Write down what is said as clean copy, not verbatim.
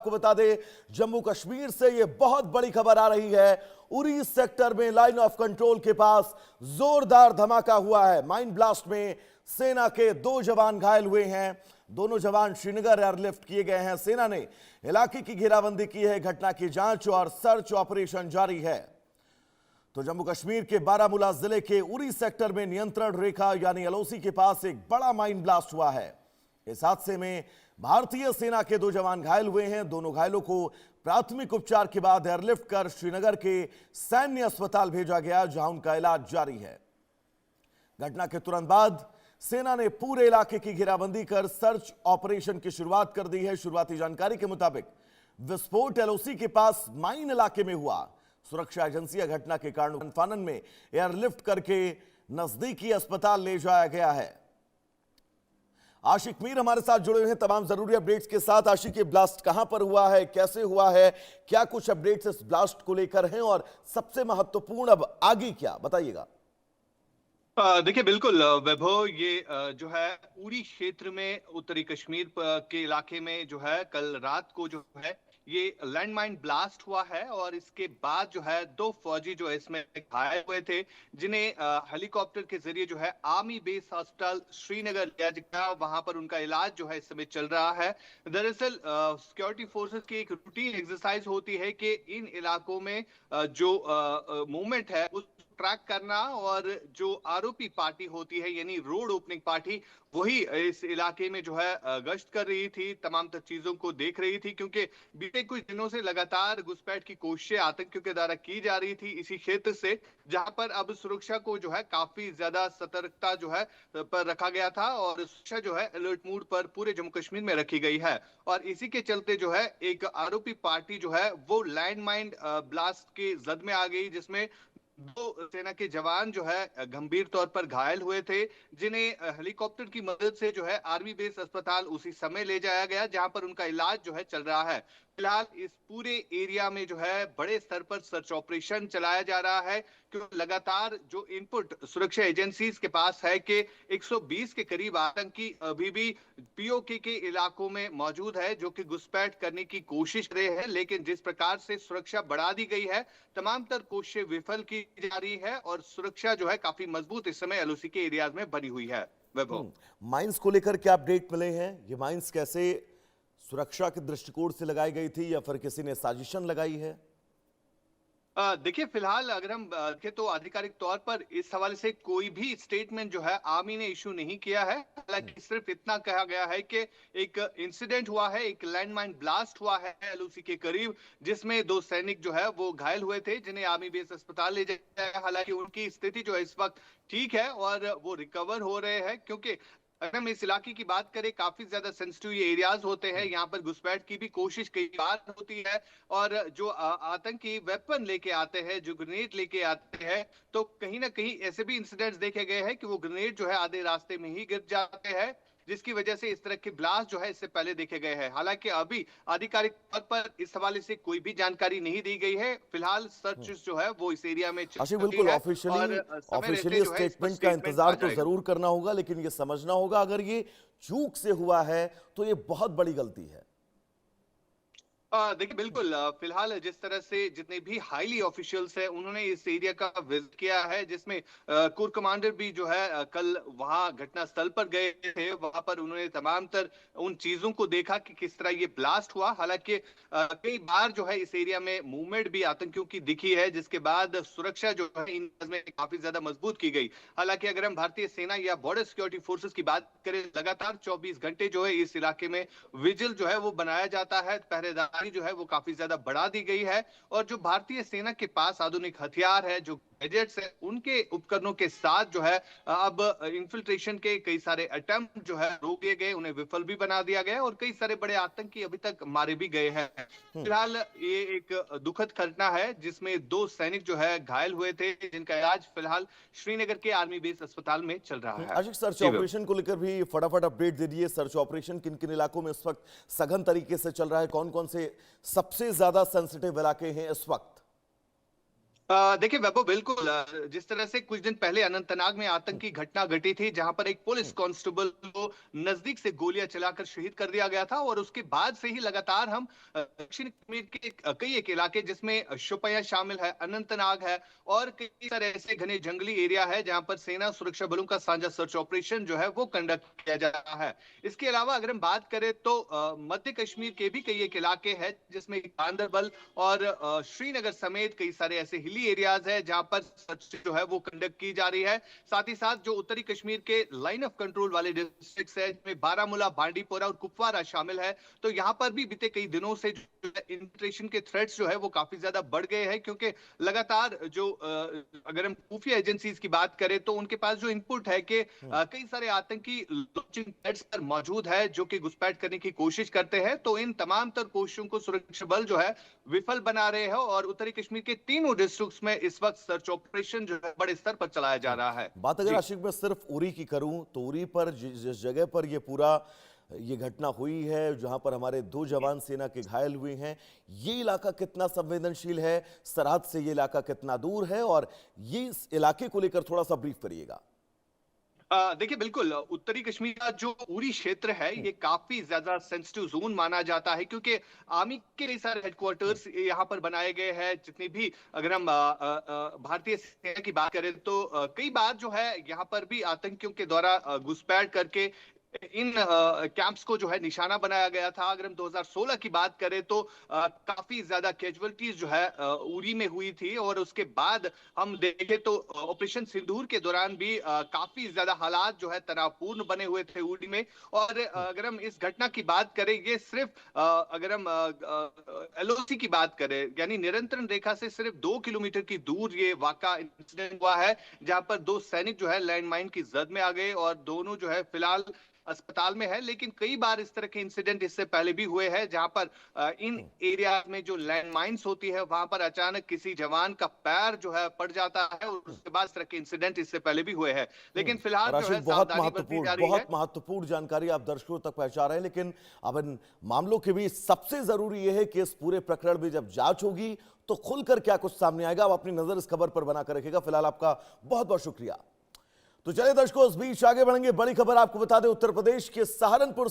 आपको बता दें, जम्मू कश्मीर से यह बहुत बड़ी खबर आ रही है। उरी सेक्टर में लाइन ऑफ कंट्रोल के पास जोरदार धमाका हुआ है। माइन ब्लास्ट में सेना के 2 जवान घायल हुए हैं। दोनों जवान श्रीनगर एयरलिफ्ट किए गए हैं। सेना ने इलाके की घेराबंदी की है। घटना की जांच और सर्च ऑपरेशन जारी है। तो जम्मू कश्मीर के बारामूला जिले के उरी सेक्टर में नियंत्रण रेखा यानी एलओसी के पास एक बड़ा माइन ब्लास्ट हुआ है। इस हादसे में भारतीय सेना के 2 जवान घायल हुए हैं। दोनों घायलों को प्राथमिक उपचार के बाद एयरलिफ्ट कर श्रीनगर के सैन्य अस्पताल भेजा गया, जहां उनका इलाज जारी है। घटना के तुरंत बाद सेना ने पूरे इलाके की घेराबंदी कर सर्च ऑपरेशन की शुरुआत कर दी है। शुरुआती जानकारी के मुताबिक विस्फोट एलओसी के पास माइन इलाके में हुआ। सुरक्षा एजेंसियां घटना के कारण फानन में एयरलिफ्ट करके नजदीकी अस्पताल ले जाया गया है। आशिक मीर हमारे साथ जुड़े हुए हैं तमाम जरूरी अपडेट्स के साथ। आशिक, ये ब्लास्ट कहां पर हुआ है, कैसे हुआ है, क्या कुछ अपडेट्स इस ब्लास्ट को लेकर हैं और सबसे महत्वपूर्ण अब आगे क्या, बताइएगा। देखिए बिल्कुल वैभव, ये जो है उरी क्षेत्र में उत्तरी कश्मीर के इलाके में जो है कल रात को जो है ये लैंड माइन ब्लास्ट हुआ है और इसके बाद जो है 2 फौजी जो है इसमें घायल हुए थे, जिन्हें हेलीकॉप्टर के जरिए जो है आर्मी बेस अस्पताल श्रीनगर लिया गया। वहां पर उनका इलाज जो है इस समय चल रहा है। दरअसल सिक्योरिटी फोर्सेस की एक रूटीन एक्सरसाइज होती है कि इन इलाकों में जो मूवमेंट है उस ट्रैक करना, और जो आरोपी पार्टी होती है यानी रोड ओपनिंग पार्टी, वही इस इलाके में जो है गश्त कर रही थी, तमाम चीजों को देख रही थी, क्योंकि बीते कुछ दिनों से लगातार घुसपैठ की कोशिशें आतंकियों के द्वारा की जा रही थी इसी क्षेत्र से, जहां पर अब सुरक्षा को जो है काफी ज्यादा सतर्कता जो है पर रखा गया था और सुरक्षा जो है अलर्ट मोड पर पूरे जम्मू कश्मीर में रखी गई है। और इसी के चलते जो है एक आरोपी पार्टी जो है वो लैंड माइन ब्लास्ट के जद में आ गई, जिसमें 2 सेना के जवान जो है गंभीर तौर पर घायल हुए थे, जिन्हें हेलीकॉप्टर की मदद से जो है आर्मी बेस अस्पताल उसी समय ले जाया गया, जहां पर उनका इलाज जो है चल रहा है। फिलहाल इस पूरे एरिया में जो है बड़े स्तर पर सर्च ऑपरेशन चलाया जा रहा है, क्योंकि लगातार जो इनपुट सुरक्षा एजेंसीज के पास है कि 120 के करीब आतंकी अभी भी पीओके के इलाकों में मौजूद है, जो कि घुसपैठ करने की कोशिश कर रहे हैं। लेकिन जिस प्रकार से सुरक्षा बढ़ा दी गई है, तमाम तर कोशिशें विफल की जा रही है और सुरक्षा जो है काफी मजबूत इस समय एलओसी के एरियाज में बनी हुई है। वैभव, माइंस को लेकर क्या अपडेट मिले हैं? ये माइंस कैसे सुरक्षा के दृष्टिकोण से लगाई गई थी या फिर किसी ने साजिशन लगाई है? देखिए फिलहाल अगर हम देखें तो आधिकारिक तौर पर इस हवाले से कोई भी स्टेटमेंट जो है आर्मी ने इशू नहीं किया है। हालांकि सिर्फ इतना कहा गया है कि एक इंसिडेंट हुआ है, एक लैंड माइन ब्लास्ट हुआ है एलओसी के करीब, जिसमें 2 सैनिक जो है वो घायल हुए थे, जिन्हें आर्मी बेस अस्पताल ले जाया गया। हालांकि उनकी स्थिति जो है इस वक्त ठीक है और वो रिकवर हो रहे हैं, क्योंकि अगर हम इस इलाके की बात करें काफी ज्यादा सेंसिटिव ये एरियाज होते हैं। यहाँ पर घुसपैठ की भी कोशिश कई बार होती है और जो आतंकी वेपन लेके आते हैं, जो ग्रेनेड लेके आते हैं, तो कहीं ना कहीं ऐसे भी इंसिडेंट्स देखे गए हैं कि वो ग्रेनेड जो है आधे रास्ते में ही गिर जाते हैं, जिसकी वजह से इस तरह के ब्लास्ट जो है इससे पहले देखे गए हैं। हालांकि अभी आधिकारिक तौर पर इस हवाले से कोई भी जानकारी नहीं दी गई है। फिलहाल सर्च जो है वो इस एरिया में चल रही बिल्कुल है ऑफिशियली स्टेटमेंट का इंतजार तो जरूर करना होगा, लेकिन ये समझना होगा अगर ये चूक से हुआ है तो ये बहुत बड़ी गलती है। देखिए बिल्कुल फिलहाल जिस तरह से जितने भी हाईली ऑफिशियल्स हैं उन्होंने इस एरिया का विजिट किया है, जिसमें कोर कमांडर भी जो है कल वहां घटना स्थल पर गए थे। वहां पर उन्होंने तमाम तर उन चीजों को देखा कि किस तरह ये ब्लास्ट हुआ। हालांकि कई बार जो है इस एरिया में मूवमेंट भी आतंकियों की दिखी है, जिसके बाद सुरक्षा जो है इन में काफी ज्यादा मजबूत की गई। हालांकि अगर हम भारतीय सेना या बॉर्डर सिक्योरिटी फोर्सेस की बात करें, लगातार 24 घंटे जो है इस इलाके में विजिल जो है वो बनाया जाता है, पहरेदार जो है वो काफी ज्यादा बढ़ा दी गई है। और जो भारतीय सेना के पास आधुनिक हथियार है, जो गैजेट्स है, उनके उपकरणों के साथ जो है अब इन्फिल्ट्रेशन के कई सारे अटेम्प्ट जो है रोक दिए गए, उन्हें विफल भी बना दिया गया और कई सारे बड़े आतंकी अभी तक मारे भी गए हैं। फिलहाल ये एक दुखद घटना है जिसमें 2 सैनिक जो है घायल हुए थे, जिनका इलाज फिलहाल श्रीनगर के आर्मी बेस अस्पताल में चल रहा है। आशिक, सर्च ऑपरेशन को लेकर भी फटाफट अपडेट दे दिए। सर्च ऑपरेशन किन किन इलाकों में इस वक्त सघन तरीके से चल रहा है? कौन कौन से सबसे ज्यादा सेंसिटिव इलाके हैं इस वक्त? देखिए वैभव, बिल्कुल जिस तरह से कुछ दिन पहले अनंतनाग में आतंकी घटना घटी थी, जहां पर एक पुलिस कांस्टेबल को नजदीक से गोलियां चलाकर शहीद कर दिया गया था, और उसके बाद से ही लगातार हम दक्षिण कश्मीर के कई एक इलाके जिसमें शोपियां शामिल है, अनंतनाग है, और कई सारे ऐसे घने जंगली एरिया है जहां पर सेना सुरक्षा बलों का साझा सर्च ऑपरेशन जो है वो कंडक्ट किया जा रहा है। इसके अलावा अगर हम बात करें तो मध्य कश्मीर के भी कई एक इलाके हैं जिसमें गांदरबल और श्रीनगर समेत कई सारे ऐसे हिली एरियाज है जहां पर सर्च जो है वो कंडक्ट की जा रही है। साथ ही साथ जो उत्तरी कश्मीर के लाइन ऑफ कंट्रोल वाले डिस्ट्रिक्ट्स है, जिसमें बारामूला, बांडीपोरा और कुपवारा शामिल है, तो यहां पर भी बीते कई दिनों से इन्फिल्ट्रेशन के थ्रेट्स जो है वो काफी ज्यादा बढ़ गए हैं, क्योंकि लगातार जो अगर हम खुफिया एजेंसीज की बात करें तो उनके पास जो इनपुट है कि कई सारे आतंकी लॉन्चिंग पैड्स पर मौजूद है जो कि घुसपैठ करने की कोशिश करते हैं। तो इन तमाम तर कोशिशों को सुरक्षा बल जो है विफल बना रहे हैं, और उत्तरी कश्मीर के तीनों डिस्ट्रिक्ट्स में इस वक्त सर्च ऑपरेशन जो है बड़े स्तर पर चलाया जा रहा है। बात अगर जी। आशिक मैं सिर्फ उरी की करूं तो उरी पर जिस जगह पर ये घटना हुई है, जहां पर हमारे 2 जवान सेना के घायल हुए हैं, ये इलाका कितना संवेदनशील है, सरहद से ये इलाका कितना दूर है, और ये इस इलाके को लेकर थोड़ा सा ब्रीफ करिएगा। देखिए बिल्कुल, उत्तरी कश्मीर का जो उरी क्षेत्र है ये काफी ज्यादा सेंसिटिव जोन माना जाता है, क्योंकि आर्मी के कई सारे हेडक्वार्टर्स यहाँ पर बनाए गए हैं। जितनी भी अगर हम भारतीय सेना की बात करें तो कई बार जो है यहाँ पर भी आतंकियों के द्वारा घुसपैठ करके इन कैंप्स को जो है निशाना बनाया गया था। अगर हम 2016 की बात करें तो काफी ज्यादा कैजुअलिटीज जो है उरी में हुई थी, और उसके बाद हम देखें तो ऑपरेशन सिंदूर के दौरान भी काफी ज्यादा हालात जो है तनावपूर्ण बने हुए थे उरी में। और अगर हम इस घटना की बात करें, ये सिर्फ अगर हम एलओसी की बात करें, यानी नियंत्रण रेखा से सिर्फ 2 किलोमीटर की दूर ये वाका इंसिडेंट हुआ है, जहां पर 2 सैनिक जो है लैंडमाइन की जद में आ गए, और दोनों जो है फिलहाल अस्पताल में है। लेकिन कई बार इस तरह के इंसिडेंट इससे पहले भी हुए हैं, जहां पर इन एरिया में जो लैंडमाइंस होती है वहां पर अचानक किसी जवान का पैर जो है पड़ जाता है, और उसके बाद इस तरह के इंसिडेंट इससे पहले भी हुए हैं। लेकिन फिलहाल जो है सावधानी बरती जा रही है। बहुत महत्वपूर्ण जानकारी आप दर्शकों तक पहुंचा रहे हैं, लेकिन अब इन मामलों के बीच सबसे जरूरी यह है कि इस पूरे प्रकरण में जब जांच होगी तो खुलकर क्या कुछ सामने आएगा। आप अपनी नजर इस खबर पर बनाकर रखिएगा। फिलहाल आपका बहुत बहुत शुक्रिया। तो चलिए दर्शकों, इस बीच आगे बढ़ेंगे। बड़ी खबर आपको बता दें, उत्तर प्रदेश के सहारनपुर